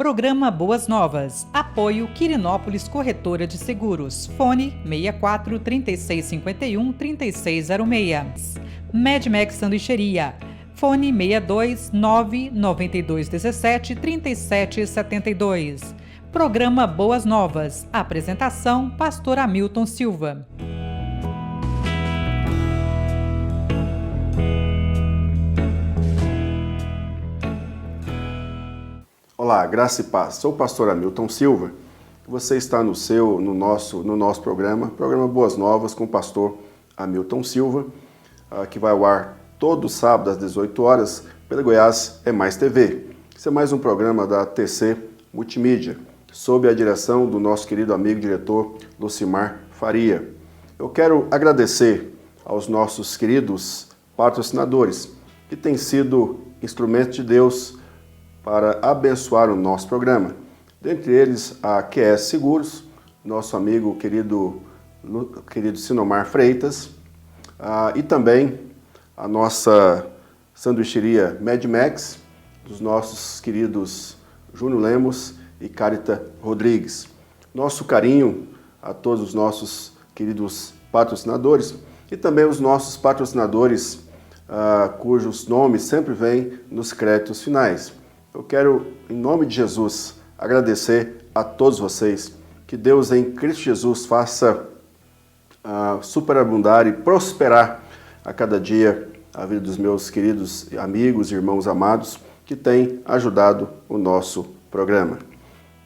Programa Boas Novas. Apoio Quirinópolis Corretora de Seguros. Fone 64 3651 3606. Medmax Sanduicheria. Fone 62 992 17 37 72. Programa Boas Novas. Apresentação: Pastor Hamilton Silva. Olá, graça e paz. Sou o pastor Hamilton Silva. Você está no nosso programa Boas Novas com o pastor Hamilton Silva, que vai ao ar todo sábado às 18 horas pela Goiás é Mais TV. Esse é mais um programa da TC Multimídia, sob a direção do nosso querido amigo diretor Lucimar Faria. Eu quero agradecer aos nossos queridos patrocinadores, que têm sido instrumentos de Deus para abençoar o nosso programa. Dentre eles, a QS Seguros, nosso amigo querido Sinomar Freitas, e também a nossa sanduicheria Medmax, dos nossos queridos Júnior Lemos e Carita Rodrigues. Nosso carinho a todos os nossos queridos patrocinadores e também os nossos patrocinadores cujos nomes sempre vêm nos créditos finais. Eu quero, em nome de Jesus, agradecer a todos vocês. Que Deus em Cristo Jesus faça superabundar e prosperar a cada dia a vida dos meus queridos amigos e irmãos amados que têm ajudado o nosso programa.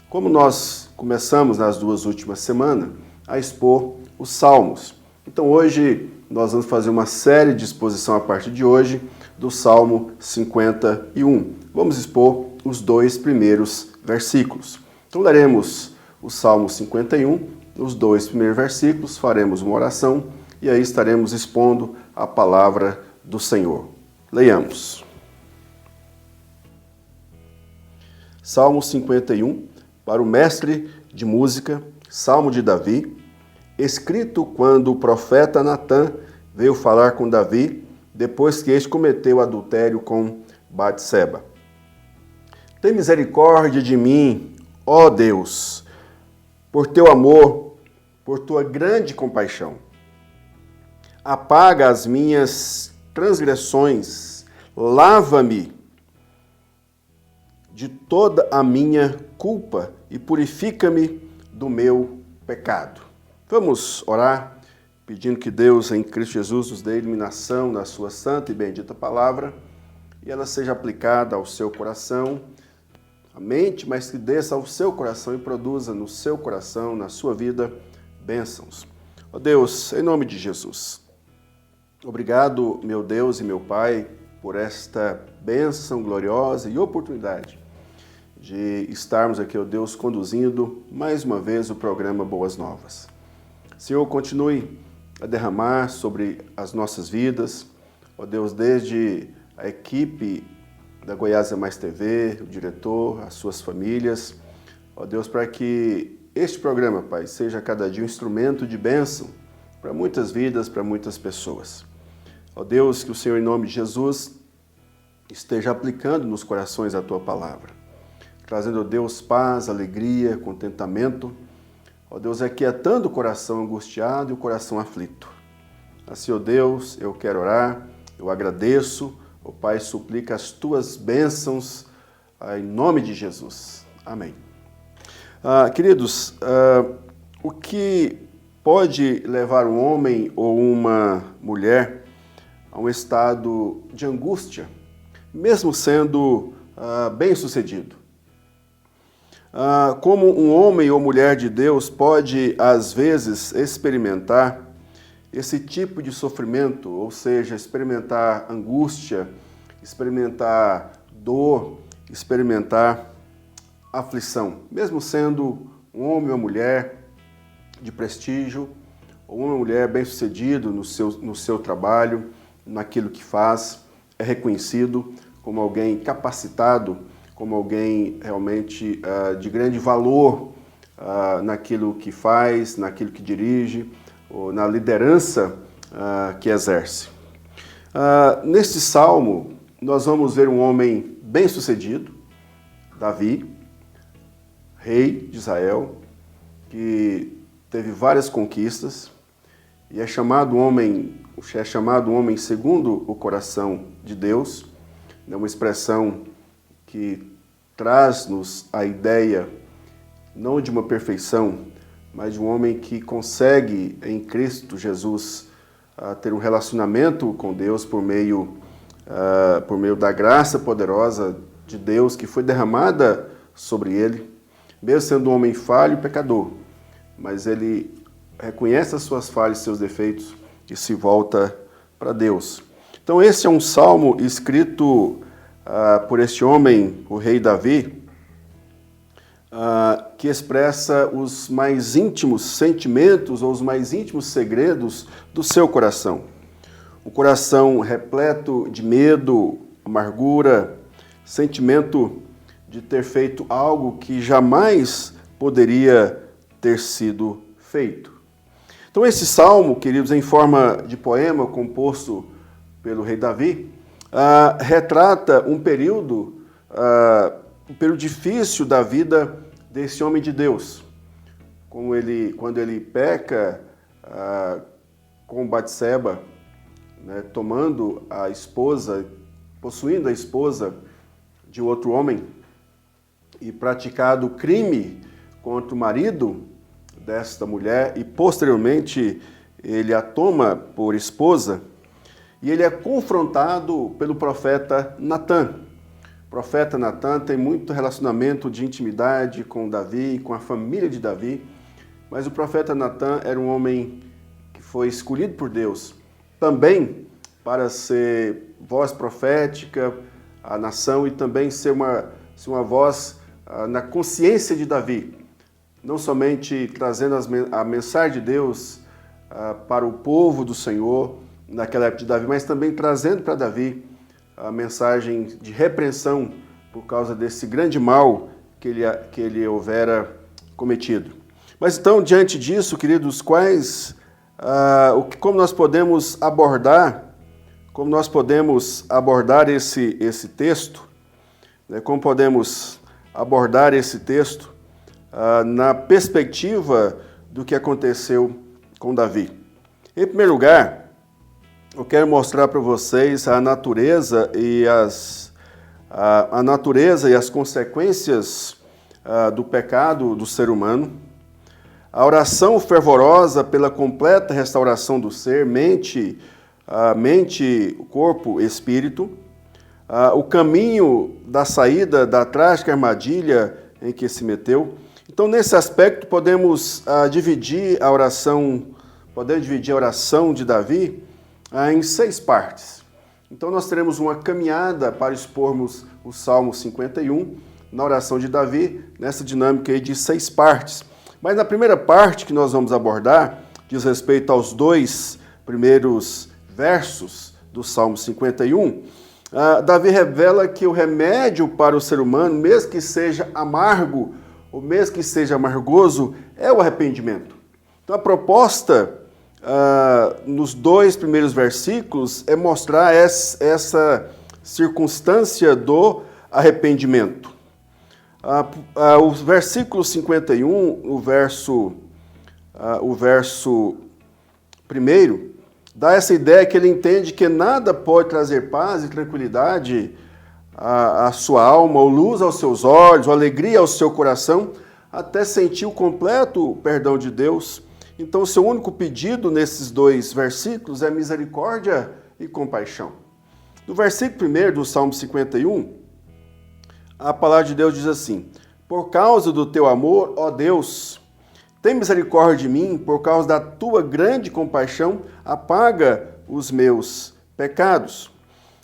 Como nós começamos nas duas últimas semanas a expor os Salmos, então hoje nós vamos fazer uma série de exposição a partir de hoje do Salmo 51. Vamos expor os dois primeiros versículos. Então leremos o Salmo 51, os dois primeiros versículos, faremos uma oração e aí estaremos expondo a palavra do Senhor. Leiamos. Salmo 51, para o mestre de música, Salmo de Davi, escrito quando o profeta Natã veio falar com Davi, depois que este cometeu adultério com Batseba. Tem misericórdia de mim, ó Deus, por teu amor, por tua grande compaixão. Apaga as minhas transgressões, lava-me de toda a minha culpa e purifica-me do meu pecado. Vamos orar, pedindo que Deus, em Cristo Jesus, nos dê iluminação na sua santa e bendita palavra e ela seja aplicada ao seu coração, à mente, mas que desça ao seu coração e produza no seu coração, na sua vida, bênçãos. Ó Deus, em nome de Jesus, obrigado, meu Deus e meu Pai, por esta bênção gloriosa e oportunidade de estarmos aqui, ó Deus, conduzindo mais uma vez o programa Boas Novas. Senhor, continue a derramar sobre as nossas vidas, ó Deus, desde a equipe da Goiás é Mais TV, o diretor, as suas famílias, ó Deus, para que este programa, Pai, seja cada dia um instrumento de bênção para muitas vidas, para muitas pessoas. Ó Deus, que o Senhor, em nome de Jesus, esteja aplicando nos corações a Tua palavra, trazendo, ó Deus, paz, alegria, contentamento, ó Deus, aquietando o coração angustiado e o coração aflito. Assim, ó Deus, eu quero orar, eu agradeço, ó Pai, suplica as Tuas bênçãos em nome de Jesus. Amém. Queridos, o que pode levar um homem ou uma mulher a um estado de angústia, mesmo sendo bem-sucedido? Como um homem ou mulher de Deus pode, às vezes, experimentar esse tipo de sofrimento, ou seja, experimentar angústia, experimentar dor, experimentar aflição, mesmo sendo um homem ou mulher de prestígio, ou uma mulher bem-sucedido no seu trabalho, naquilo que faz, é reconhecido como alguém capacitado, como alguém realmente de grande valor naquilo que faz, naquilo que dirige, ou na liderança que exerce. Neste salmo, nós vamos ver um homem bem-sucedido, Davi, rei de Israel, que teve várias conquistas, e é chamado homem segundo o coração de Deus. É uma expressão que traz-nos a ideia não de uma perfeição, mas de um homem que consegue em Cristo Jesus ter um relacionamento com Deus por meio da graça poderosa de Deus que foi derramada sobre ele, mesmo sendo um homem falho e pecador, mas ele reconhece as suas falhas e seus defeitos e se volta para Deus. Então esse é um salmo escrito por este homem, o rei Davi, que expressa os mais íntimos sentimentos ou os mais íntimos segredos do seu coração. Um coração repleto de medo, amargura, sentimento de ter feito algo que jamais poderia ter sido feito. Então esse salmo, queridos, em forma de poema composto pelo rei Davi, retrata um período difícil da vida desse homem de Deus. Quando ele peca com Batseba, né, possuindo a esposa de outro homem e praticado crime contra o marido desta mulher e posteriormente ele a toma por esposa e ele é confrontado pelo profeta Natã. O profeta Natã tem muito relacionamento de intimidade com Davi, com a família de Davi, mas o profeta Natã era um homem que foi escolhido por Deus também para ser voz profética à nação e também ser uma voz na consciência de Davi, não somente trazendo a mensagem de Deus para o povo do Senhor naquela época de Davi, mas também trazendo para Davi a mensagem de repreensão por causa desse grande mal que ele houvera cometido. Mas então, diante disso, queridos, como nós podemos abordar esse texto, né? Como podemos abordar esse texto na perspectiva do que aconteceu com Davi? Em primeiro lugar, eu quero mostrar para vocês a natureza e as consequências do pecado do ser humano, a oração fervorosa pela completa restauração do ser, mente, corpo, espírito, o caminho da saída da trágica armadilha em que se meteu. Então, nesse aspecto, podemos dividir a oração de Davi em 6 partes. Então, nós teremos uma caminhada para expormos o Salmo 51 na oração de Davi, nessa dinâmica aí de 6 partes. Mas na primeira parte que nós vamos abordar, diz respeito aos 2 primeiros versos do Salmo 51, Davi revela que o remédio para o ser humano, mesmo que seja amargo, ou mesmo que seja amargoso, é o arrependimento. Então a proposta nos 2 primeiros versículos é mostrar essa circunstância do arrependimento. O versículo 51, o verso 1, dá essa ideia que ele entende que nada pode trazer paz e tranquilidade à sua alma, ou luz aos seus olhos, ou alegria ao seu coração, até sentir o completo perdão de Deus. Então, o seu único pedido nesses 2 versículos é misericórdia e compaixão. No versículo 1 do Salmo 51, a palavra de Deus diz assim: por causa do teu amor, ó Deus, tem misericórdia de mim, por causa da tua grande compaixão, apaga os meus pecados.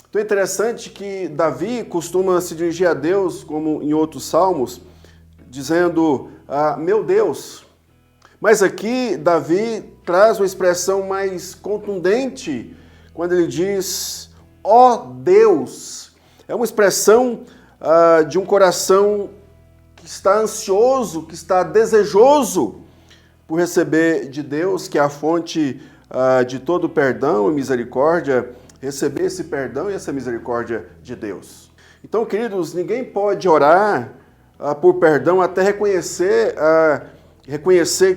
Então é interessante que Davi costuma se dirigir a Deus, como em outros salmos, dizendo, meu Deus. Mas aqui Davi traz uma expressão mais contundente, quando ele diz, ó Deus. É uma expressão de um coração que está ansioso, que está desejoso por receber de Deus, que é a fonte de todo perdão e misericórdia, receber esse perdão e essa misericórdia de Deus. Então, queridos, ninguém pode orar por perdão, até reconhecer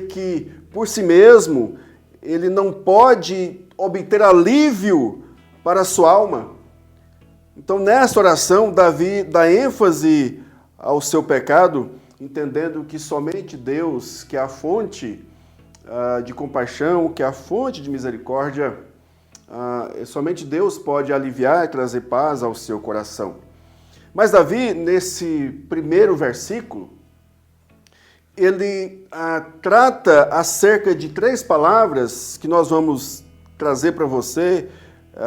que por si mesmo ele não pode obter alívio para a sua alma. Então, nessa oração, Davi dá ênfase ao seu pecado, entendendo que somente Deus, que é a fonte de compaixão, que é a fonte de misericórdia, somente Deus pode aliviar e trazer paz ao seu coração. Mas Davi, nesse primeiro versículo, ele trata acerca de 3 palavras que nós vamos trazer para você,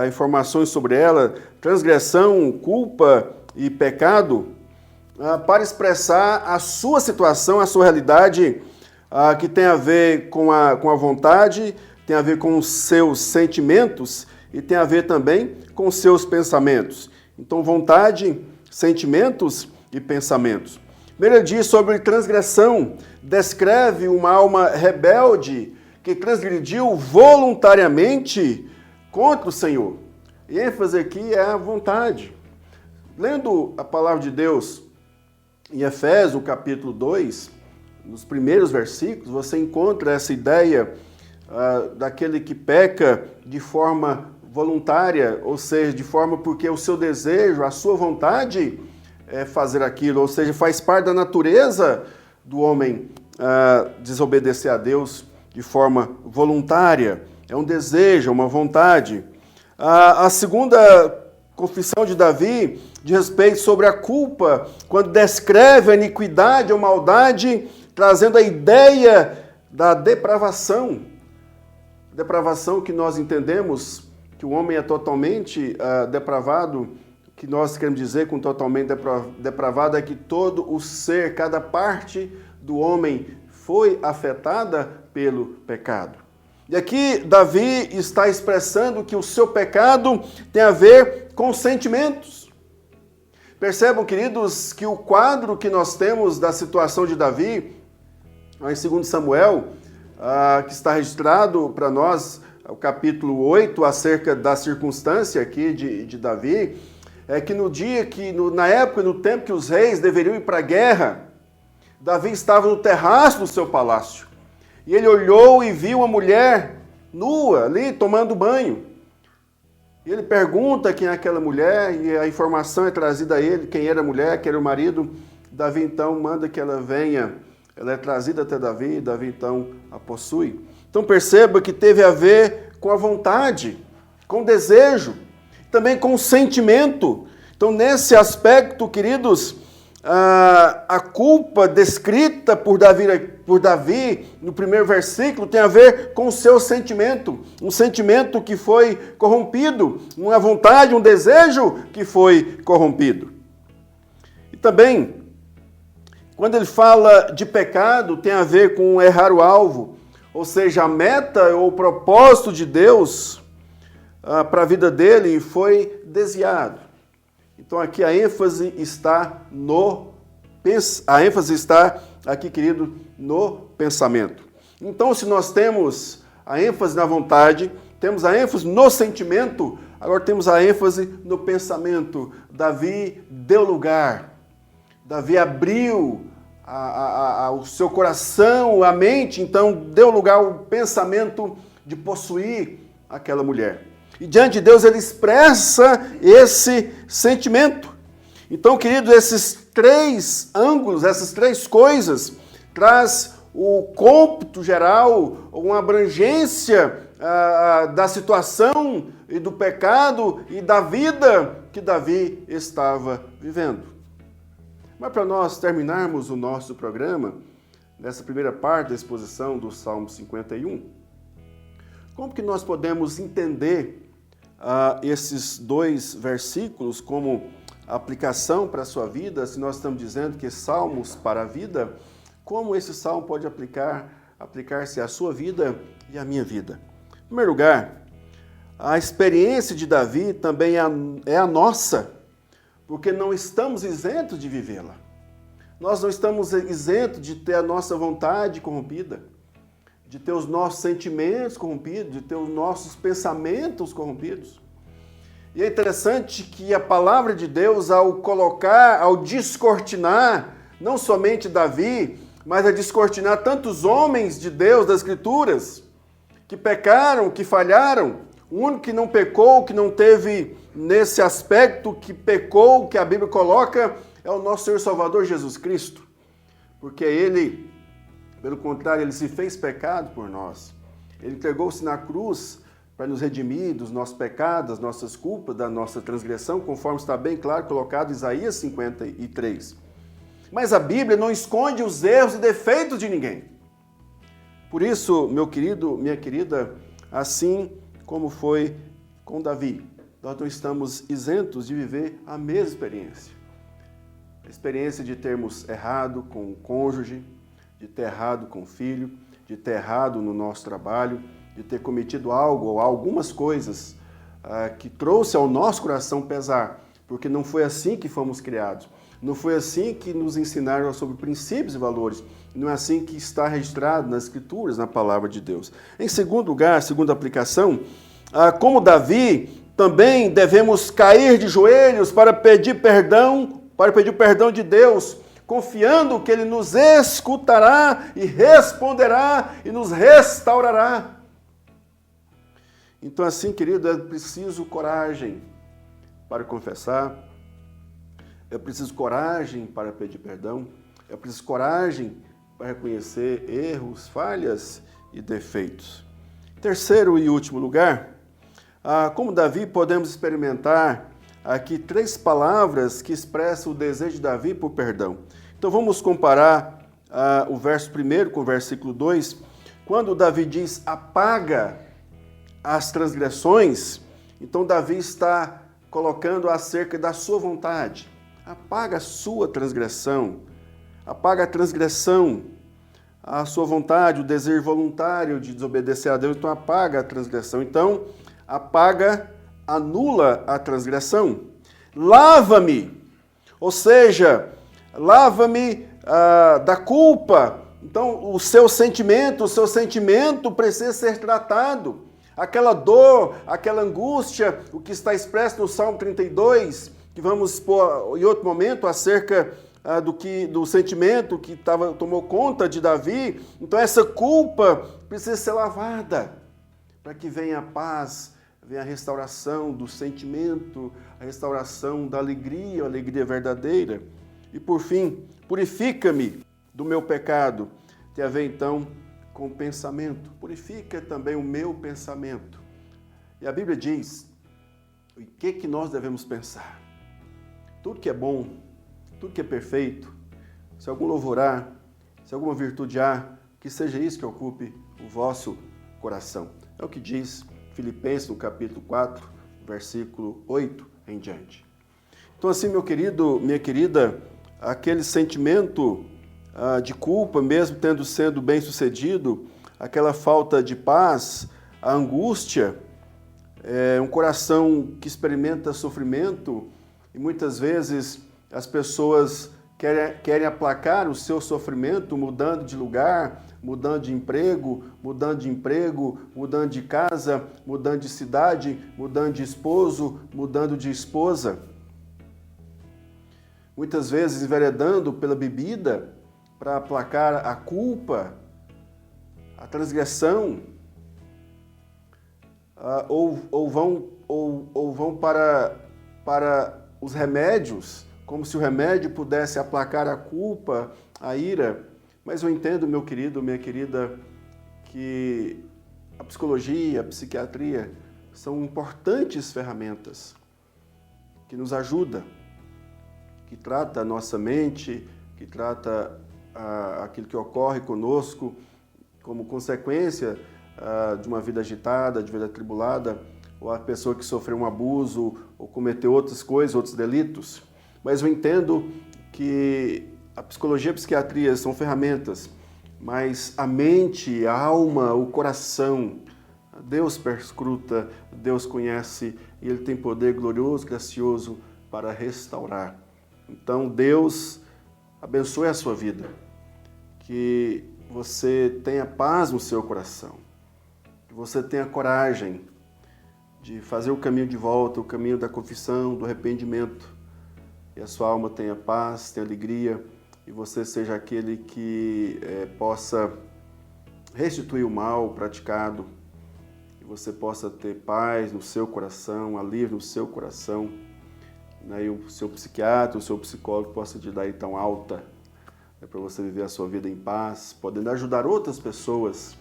informações sobre ela: transgressão, culpa e pecado, para expressar a sua situação, a sua realidade, que tem a ver com a vontade, tem a ver com os seus sentimentos e tem a ver também com os seus pensamentos. Então, vontade, sentimentos e pensamentos. Primeiro ele diz sobre transgressão, descreve uma alma rebelde que transgrediu voluntariamente contra o Senhor. E ênfase aqui é a vontade. Lendo a palavra de Deus em Efésios, capítulo 2, nos primeiros versículos, você encontra essa ideia daquele que peca de forma voluntária, ou seja, de forma porque o seu desejo, a sua vontade é fazer aquilo, ou seja, faz parte da natureza do homem desobedecer a Deus de forma voluntária. É um desejo, uma vontade. A segunda confissão de Davi diz respeito sobre a culpa, quando descreve a iniquidade ou maldade, trazendo a ideia da depravação. Depravação que nós entendemos que o homem é totalmente depravado. O que nós queremos dizer com totalmente depravado é que todo o ser, cada parte do homem foi afetada pelo pecado. E aqui Davi está expressando que o seu pecado tem a ver com sentimentos. Percebam, queridos, que o quadro que nós temos da situação de Davi, em 2 Samuel, que está registrado para nós, o capítulo 8, acerca da circunstância aqui de Davi, é que na época, no tempo que os reis deveriam ir para a guerra, Davi estava no terraço do seu palácio. E ele olhou e viu uma mulher nua ali, tomando banho. E ele pergunta quem é aquela mulher, e a informação é trazida a ele, quem era a mulher, quem era o marido. Davi, então, manda que ela venha. Ela é trazida até Davi, e Davi, então, a possui. Então, perceba que teve a ver com a vontade, com o desejo, também com o sentimento. Então, nesse aspecto, queridos, a culpa descrita por Davi no primeiro versículo tem a ver com o seu sentimento, um sentimento que foi corrompido, uma vontade, um desejo que foi corrompido. E também, quando ele fala de pecado, tem a ver com errar o alvo, ou seja, a meta ou o propósito de Deus para a vida dele foi desviado. Então aqui a ênfase está aqui, querido, no pensamento. Então, se nós temos a ênfase na vontade, temos a ênfase no sentimento, agora temos a ênfase no pensamento. Davi deu lugar, Davi abriu o seu coração, a mente, então deu lugar ao pensamento de possuir aquela mulher. E diante de Deus ele expressa esse sentimento. Então, querido, esses 3 ângulos, essas 3 coisas, traz o cômputo geral, uma abrangência da situação e do pecado e da vida que Davi estava vivendo. Mas para nós terminarmos o nosso programa, nessa primeira parte da exposição do Salmo 51, como que nós podemos entender esses 2 versículos como aplicação para a sua vida? Se nós estamos dizendo que salmos para a vida, como esse salmo pode aplicar-se à sua vida e à minha vida? Em primeiro lugar, a experiência de Davi também é a nossa, porque não estamos isentos de vivê-la. Nós não estamos isentos de ter a nossa vontade corrompida, de ter os nossos sentimentos corrompidos, de ter os nossos pensamentos corrompidos. E é interessante que a palavra de Deus, ao descortinar não somente Davi, mas a descortinar tantos homens de Deus das Escrituras que pecaram, que falharam. O único que não pecou, que não teve nesse aspecto que pecou, que a Bíblia coloca, é o nosso Senhor Salvador Jesus Cristo. Porque ele, pelo contrário, ele se fez pecado por nós. Ele entregou-se na cruz para nos redimir dos nossos pecados, das nossas culpas, da nossa transgressão, conforme está bem claro colocado em Isaías 53. Mas a Bíblia não esconde os erros e defeitos de ninguém. Por isso, meu querido, minha querida, assim como foi com Davi, nós não estamos isentos de viver a mesma experiência. A experiência de termos errado com o cônjuge, de ter errado com o filho, de ter errado no nosso trabalho, de ter cometido algo ou algumas coisas que trouxe ao nosso coração pesar, porque não foi assim que fomos criados. Não foi assim que nos ensinaram sobre princípios e valores. Não é assim que está registrado nas Escrituras, na Palavra de Deus. Em segundo lugar, segunda aplicação, como Davi, também devemos cair de joelhos para pedir o perdão de Deus, confiando que Ele nos escutará e responderá e nos restaurará. Então, assim, querido, é preciso coragem para confessar, é preciso coragem para pedir perdão, é preciso coragem para reconhecer erros, falhas e defeitos. Terceiro e último lugar, como Davi, podemos experimentar aqui 3 palavras que expressam o desejo de Davi por perdão. Então vamos comparar o verso 1 com o versículo 2. Quando Davi diz apaga as transgressões, então Davi está colocando acerca da sua vontade. Apaga a sua transgressão, apaga a transgressão, a sua vontade, o desejo voluntário de desobedecer a Deus, então apaga a transgressão. Então, apaga, anula a transgressão. Lava-me, ou seja, lava-me da culpa. Então, o seu sentimento precisa ser tratado. Aquela dor, aquela angústia, o que está expresso no Salmo 32, que vamos expor em outro momento acerca do sentimento que tomou conta de Davi. Então essa culpa precisa ser lavada para que venha a paz, venha a restauração do sentimento, a restauração da alegria, a alegria verdadeira. E por fim, purifica-me do meu pecado. Tem a ver então com o pensamento. Purifica também o meu pensamento. E a Bíblia diz o que nós devemos pensar. Tudo que é bom, tudo que é perfeito, se algum louvor há, se alguma virtude há, que seja isso que ocupe o vosso coração. É o que diz Filipenses no capítulo 4, versículo 8 em diante. Então assim, meu querido, minha querida, aquele sentimento de culpa, mesmo tendo sido bem sucedido, aquela falta de paz, a angústia, um coração que experimenta sofrimento. E muitas vezes as pessoas querem aplacar o seu sofrimento mudando de lugar, mudando de emprego, mudando de casa, mudando de cidade, mudando de esposo, mudando de esposa. Muitas vezes enveredando pela bebida para aplacar a culpa, a transgressão, ou vão para os remédios, como se o remédio pudesse aplacar a culpa, a ira. Mas eu entendo, meu querido, minha querida, que a psicologia, a psiquiatria são importantes ferramentas que nos ajudam, que trata a nossa mente, que trata aquilo que ocorre conosco como consequência de uma vida agitada, de vida atribulada, ou a pessoa que sofreu um abuso ou cometeu outras coisas, outros delitos. Mas eu entendo que a psicologia e a psiquiatria são ferramentas, mas a mente, a alma, o coração, Deus perscruta, Deus conhece e Ele tem poder glorioso, gracioso para restaurar. Então Deus abençoe a sua vida, que você tenha paz no seu coração, que você tenha coragem de fazer o caminho de volta, o caminho da confissão, do arrependimento, e a sua alma tenha paz, tenha alegria, e você seja aquele que possa restituir o mal praticado, e você possa ter paz no seu coração, alívio no seu coração, né? E o seu psiquiatra, o seu psicólogo possa te dar então alta, para você viver a sua vida em paz, podendo ajudar outras pessoas.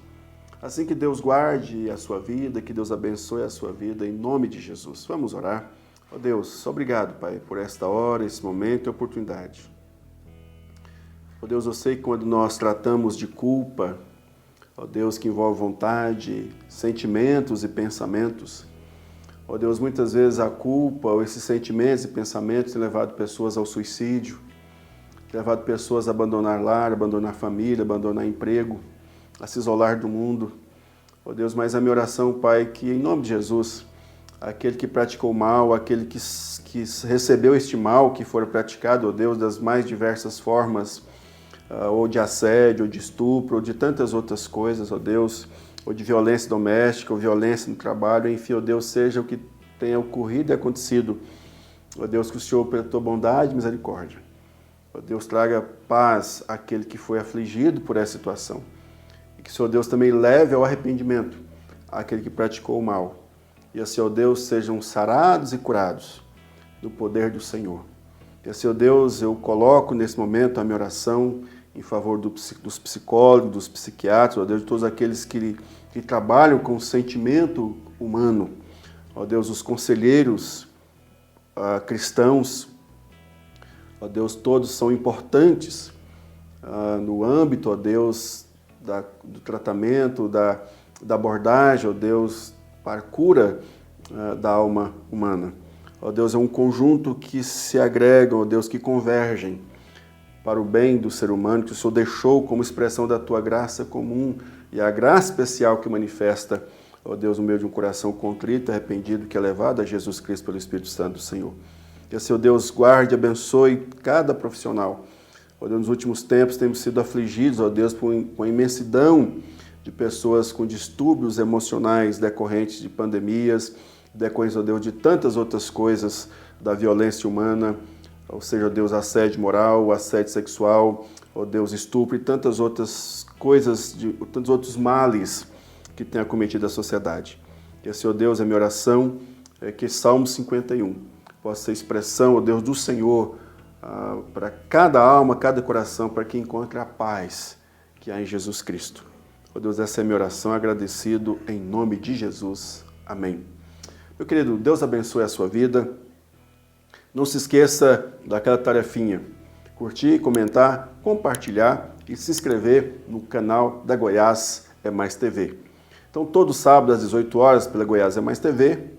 Assim que Deus guarde a sua vida, que Deus abençoe a sua vida, em nome de Jesus. Vamos orar. Ó Deus, obrigado, Pai, por esta hora, esse momento e oportunidade. Ó Deus, eu sei que quando nós tratamos de culpa, ó Deus, que envolve vontade, sentimentos e pensamentos, ó Deus, muitas vezes a culpa ou esses sentimentos e pensamentos têm levado pessoas ao suicídio, têm levado pessoas a abandonar lar, abandonar família, abandonar emprego, a se isolar do mundo. Ó Deus, mas a minha oração, Pai, que em nome de Jesus, aquele que praticou mal, aquele que recebeu este mal que for praticado, ó Deus, das mais diversas formas, ou de assédio, ou de estupro, ou de tantas outras coisas, ó Deus, ou de violência doméstica, ou violência no trabalho, enfim, ó Deus, seja o que tenha ocorrido e acontecido, ó Deus, que o Senhor, pela tua bondade e misericórdia, ó Deus, traga paz àquele que foi afligido por essa situação, e que o Senhor Deus também leve ao arrependimento àquele que praticou o mal, e assim, ó Deus, sejam sarados e curados no poder do Senhor. E assim, ó Deus, eu coloco nesse momento a minha oração em favor dos psicólogos, dos psiquiatras, ó Deus, de todos aqueles que trabalham com o sentimento humano. Ó Deus, os conselheiros cristãos, ó Deus, todos são importantes no âmbito, ó Deus, do tratamento, da abordagem, ó Deus, para a cura da alma humana. Ó Deus, é um conjunto que se agregam, ó Deus, que convergem para o bem do ser humano, que o Senhor deixou como expressão da tua graça comum e a graça especial que manifesta, ó Deus, no meio de um coração contrito, arrependido, que é levado a Jesus Cristo pelo Espírito Santo do Senhor. Que assim, ó Deus, guarde e abençoe cada profissional. Ó Deus, nos últimos tempos temos sido afligidos, ó Deus, com a imensidão de pessoas com distúrbios emocionais decorrentes de pandemias, decorrentes, ó Deus, de tantas outras coisas da violência humana, ou seja, ó Deus, assédio moral, assédio sexual, ó Deus, estupro e tantas outras coisas, tantos outros males que tem acometido a sociedade. E assim, ó Deus, a minha oração é que Salmo 51 possa ser expressão, ó Deus, do Senhor para cada alma, cada coração, para que encontre a paz que há em Jesus Cristo. Ó Deus, essa é a minha oração, agradecido em nome de Jesus. Amém. Meu querido, Deus abençoe a sua vida. Não se esqueça daquela tarefinha, curtir, comentar, compartilhar e se inscrever no canal da Goiás é Mais TV. Então, todo sábado às 18 horas, pela Goiás é Mais TV,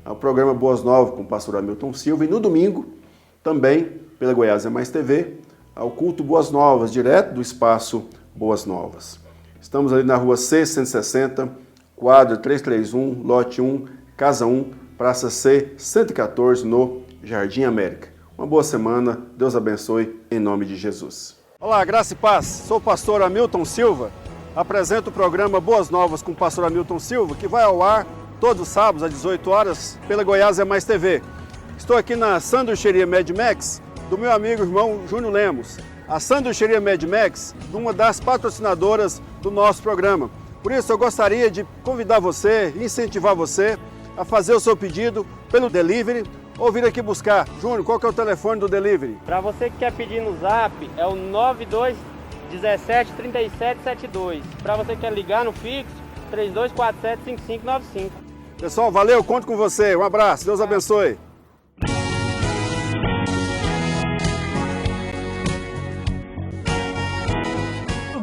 o programa Boas Novas com o pastor Hamilton Silva, e no domingo, também pela Goiás é Mais TV, ao culto Boas Novas, direto do espaço Boas Novas. Estamos ali na rua C160, quadra 331, lote 1, casa 1, Praça C, 114, no Jardim América. Uma boa semana, Deus abençoe, em nome de Jesus. Olá, graça e paz, sou o pastor Hamilton Silva, apresento o programa Boas Novas com o pastor Hamilton Silva, que vai ao ar todos os sábados às 18 horas pela Goiás é Mais TV. Estou aqui na sanduicheria Mad Max, do meu amigo e irmão Júnior Lemos. A sanduicheria Mad Max, uma das patrocinadoras do nosso programa. Por isso eu gostaria de convidar você, incentivar você a fazer o seu pedido pelo delivery ou vir aqui buscar. Júnior, qual que é o telefone do delivery? Para você que quer pedir no Zap, é o 92 17 37 72. Para você que quer ligar no fixo, 3247 5595. Pessoal, valeu, conto com você. Um abraço, Deus abençoe.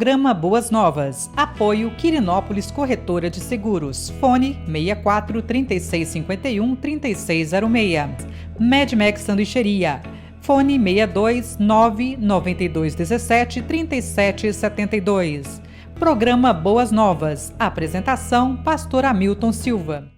Programa Boas Novas. Apoio Quirinópolis Corretora de Seguros. Fone 64 3651 3606. Mad Max Sanduicheria. Fone 62 992 17 37 72. Programa Boas Novas. Apresentação: Pastor Hamilton Silva.